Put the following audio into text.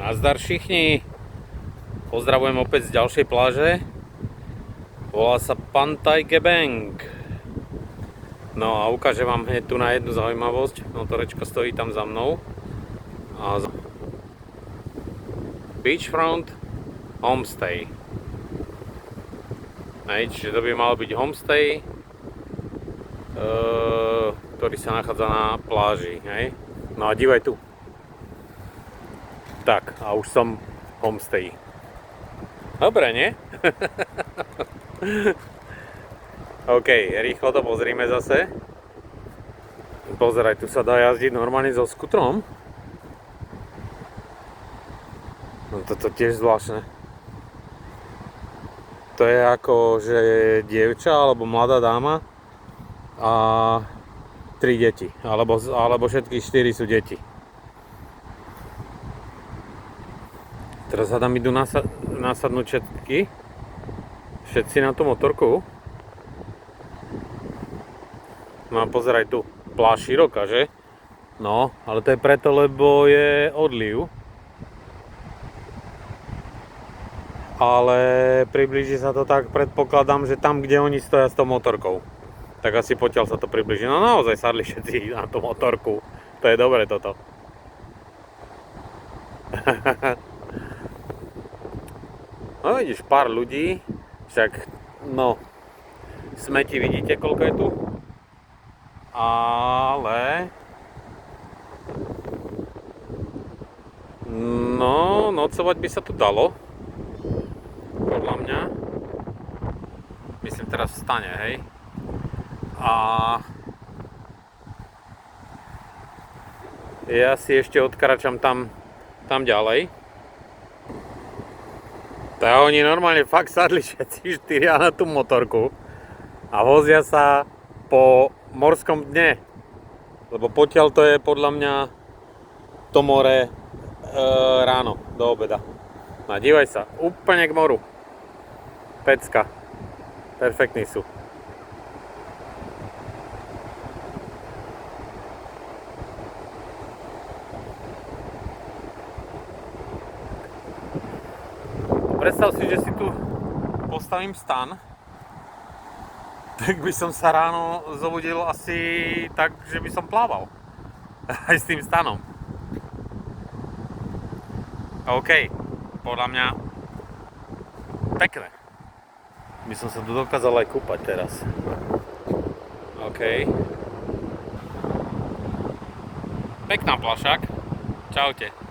Nazdar všichni. Pozdravujem opäť z ďalšej pláže. Volá sa Pantai Gebeng. No a ukážem vám hneď tu na jednu zaujímavosť. Motorečko stojí tam za mnou. A Beachfront Homestay. Čiže to by malo byť homestay, ktorý sa nachádza na pláži. No a dívaj tu. Tak, a už som homestay. Dobre, nie? OK, rýchlo to pozrime zase. Pozeraj, tu sa dá jazdiť normálne so skutrom. No toto tiež zvláštne. To je ako, že dievča alebo mladá dáma a 3 deti. Alebo všetky 4 sú deti. Teraz hádam idú nasadnúť všetci na tú motorku. No a pozeraj tu, pláž široká, že? No, ale to je preto, lebo je odliv. Ale priblíži sa to tak, predpokladám, že tam, kde oni stoja s tou motorkou. Tak asi potiaľ sa to priblíži. No naozaj sadli všetci na tú motorku. To je dobre toto. No vidíš, pár ľudí, však no, smeti vidíte, koľko je tu? Ale no, nocovať by sa tu dalo, podľa mňa. Myslím teraz v stane, hej? A ja si ešte odkračam tam ďalej. Tak oni normálne fakt sadli všetci 4 na tú motorku a vozia sa po morskom dne. Lebo potiaľ to je podľa mňa to more ráno, do obeda. No a dívaj sa, úplne k moru. Pecka. Perfektní sú. Predstav si, že si tu postavím stan, tak by som sa ráno zobudil asi tak, že by som plával. Aj s tým stanom. OK, podľa mňa pekné. By som sa tu dokázal aj kúpať teraz. OK. Pekná plášak. Čaute.